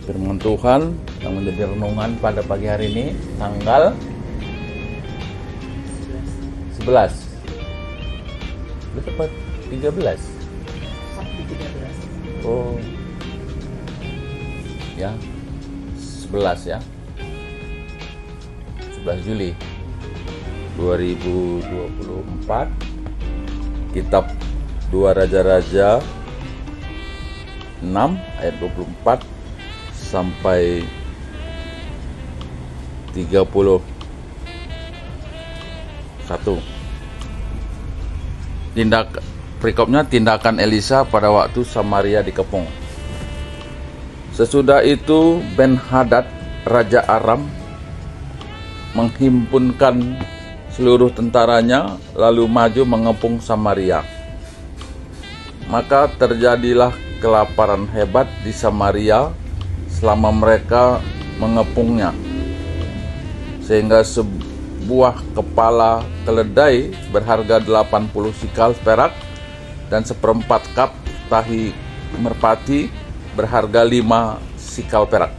Firman Tuhan yang menjadi renungan pada pagi hari ini tanggal 11. Itu tepat 13. Sabtu 13. Oh. Ya. 11 ya. 11 Juli 2024. Kitab 2 Raja-Raja 6 ayat 24 sampai 31. Perikopnya tindakan Elisa pada waktu Samaria dikepung. Sesudah itu Ben-Hadad Raja Aram menghimpunkan seluruh tentaranya lalu maju mengepung Samaria. Maka terjadilah kelaparan hebat di Samaria selama mereka mengepungnya, sehingga sebuah kepala keledai berharga 80 sikal perak dan seperempat kap tahi merpati berharga 5 sikal perak.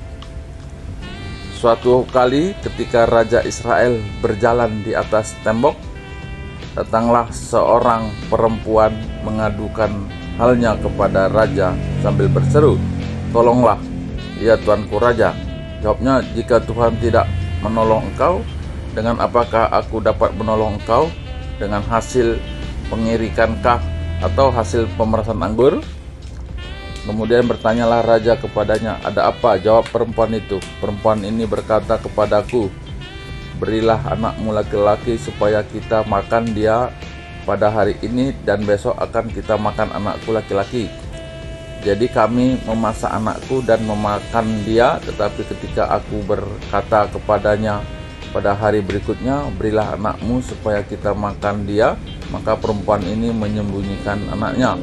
Suatu kali ketika Raja Israel berjalan di atas tembok, datanglah seorang perempuan mengadukan halnya kepada raja sambil berseru, "Tolonglah, ya Tuanku Raja." Jawabnya, "Jika Tuhan tidak menolong engkau, dengan apakah aku dapat menolong engkau? Dengan hasil pengirikankah atau hasil pemerasan anggur?" Kemudian bertanyalah raja kepadanya, "Ada apa?" Jawab perempuan itu, "Perempuan ini berkata kepadaku, berilah anakmu laki-laki supaya kita makan dia pada hari ini dan besok akan kita makan anakku laki-laki. Jadi kami memasak anakku dan memakan dia, tetapi ketika aku berkata kepadanya pada hari berikutnya, berilah anakmu supaya kita makan dia, maka perempuan ini menyembunyikan anaknya."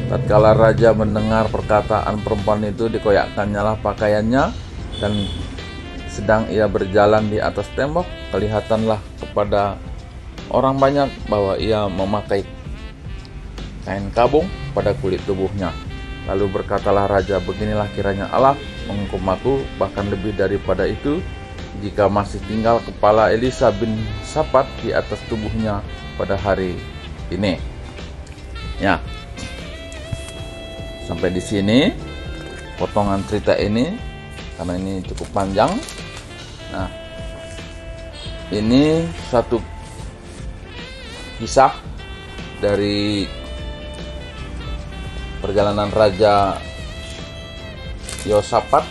Tatkala raja mendengar perkataan perempuan itu, dikoyakkannya lah pakaiannya, dan sedang ia berjalan di atas tembok, kelihatanlah kepada orang banyak bahwa ia memakai kain kabung pada kulit tubuhnya. Lalu berkatalah raja, "Beginilah kiranya Allah menghukum aku, bahkan lebih daripada itu, jika masih tinggal kepala Elisa bin Safat di atas tubuhnya pada hari ini." Ya, sampai di sini potongan cerita ini, karena ini cukup panjang. Nah, ini satu kisah dari perjalanan Raja Yosafat,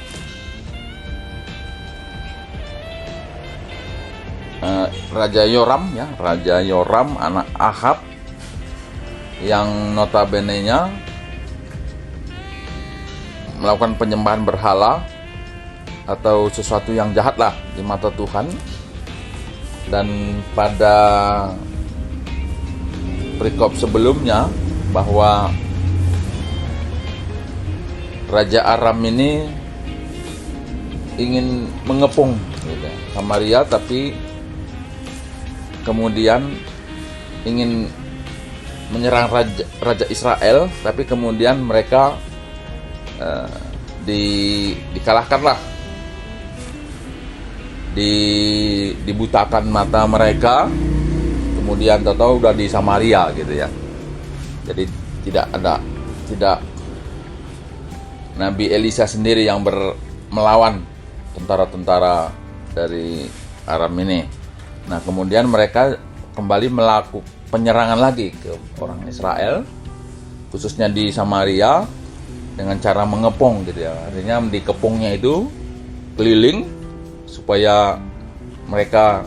Raja Yoram ya, Raja Yoram anak Ahab, yang notabene-nya melakukan penyembahan berhala atau sesuatu yang jahat lah di mata Tuhan. Dan pada perikop sebelumnya bahwa Raja Aram ini ingin mengepung gitu, Samaria, tapi kemudian ingin menyerang Raja Israel, tapi kemudian mereka dikalahkan lah, dibutakan mata mereka, kemudian tahu udah di Samaria gitu ya. Jadi tidak Nabi Elisa sendiri yang melawan tentara-tentara dari Aram ini. Nah, kemudian mereka kembali melakukan penyerangan lagi ke orang Israel, khususnya di Samaria, dengan cara mengepung gitu ya. Artinya dikepungnya itu keliling supaya mereka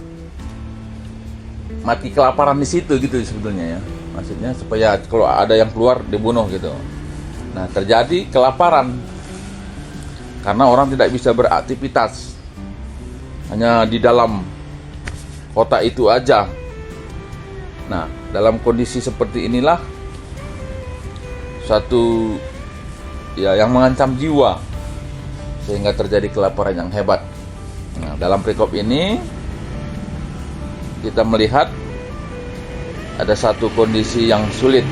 mati kelaparan di situ gitu sebetulnya ya. Maksudnya supaya kalau ada yang keluar dibunuh gitu. Nah, terjadi kelaparan karena orang tidak bisa beraktivitas, hanya di dalam kota itu aja. Nah, dalam kondisi seperti inilah satu ya yang mengancam jiwa, sehingga terjadi kelaparan yang hebat. Nah, dalam perikop ini kita melihat ada satu kondisi yang sulit.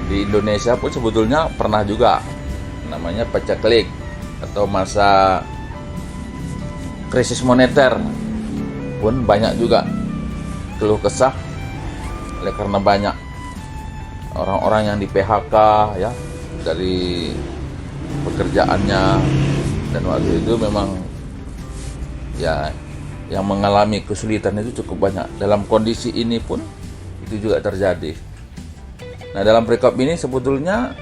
Di Indonesia pun sebetulnya pernah juga namanya paceklik atau masa krisis moneter pun banyak juga keluh kesah oleh karena banyak orang-orang yang di PHK ya dari pekerjaannya, dan waktu itu memang ya yang mengalami kesulitan itu cukup banyak. Dalam kondisi ini pun itu juga terjadi. Nah, dalam perikop ini sebetulnya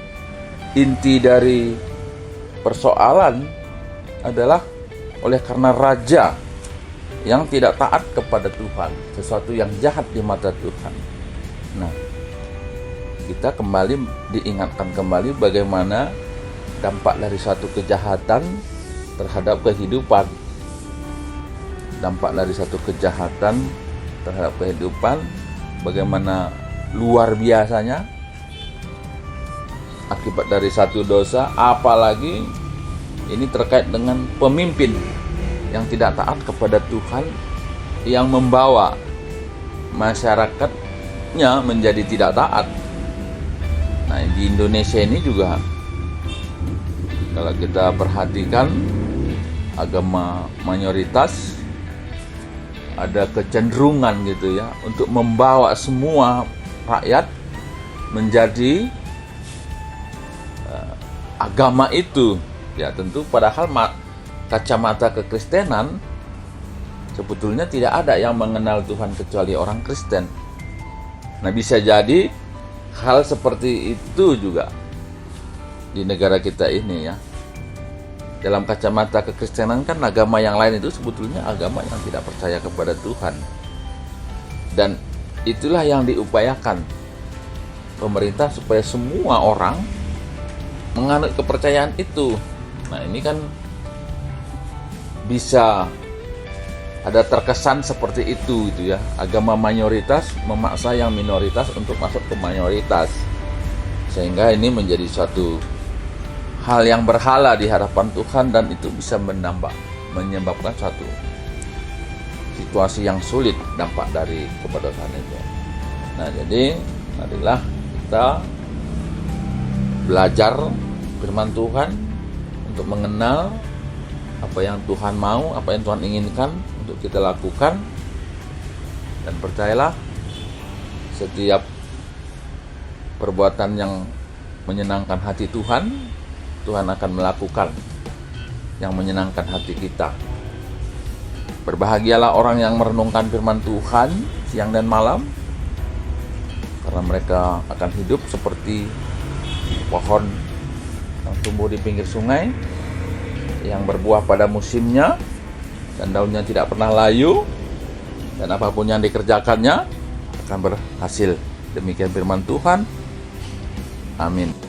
inti dari persoalan adalah oleh karena raja yang tidak taat kepada Tuhan, sesuatu yang jahat di mata Tuhan. Nah, kita kembali diingatkan kembali bagaimana dampak dari satu kejahatan terhadap kehidupan. Dampak dari satu kejahatan terhadap kehidupan, bagaimana luar biasanya akibat dari satu dosa, apalagi ini terkait dengan pemimpin yang tidak taat kepada Tuhan, yang membawa masyarakatnya menjadi tidak taat. Nah, di Indonesia ini juga kalau kita perhatikan agama mayoritas ada kecenderungan gitu ya untuk membawa semua rakyat menjadi agama itu. Ya tentu padahal kacamata kekristenan sebetulnya tidak ada yang mengenal Tuhan kecuali orang Kristen. Nah, bisa jadi hal seperti itu juga di negara kita ini ya. Dalam kacamata kekristenan kan agama yang lain itu sebetulnya agama yang tidak percaya kepada Tuhan. Dan itulah yang diupayakan pemerintah supaya semua orang menganut kepercayaan itu. Nah, ini kan bisa ada terkesan seperti itu gitu ya. Agama mayoritas memaksa yang minoritas untuk masuk ke mayoritas. Sehingga ini menjadi suatu hal yang berhala di hadapan Tuhan, dan itu bisa menyebabkan suatu situasi yang sulit dampak dari kepedosan itu. Nah, jadi marilah kita belajar firman Tuhan untuk mengenal apa yang Tuhan mau, apa yang Tuhan inginkan untuk kita lakukan. Dan percayalah, setiap perbuatan yang menyenangkan hati Tuhan, Tuhan akan melakukan yang menyenangkan hati kita. Berbahagialah orang yang merenungkan firman Tuhan siang dan malam, karena mereka akan hidup seperti pohon yang tumbuh di pinggir sungai, yang berbuah pada musimnya, dan daunnya tidak pernah layu, dan apapun yang dikerjakannya akan berhasil. Demikian firman Tuhan. Amin.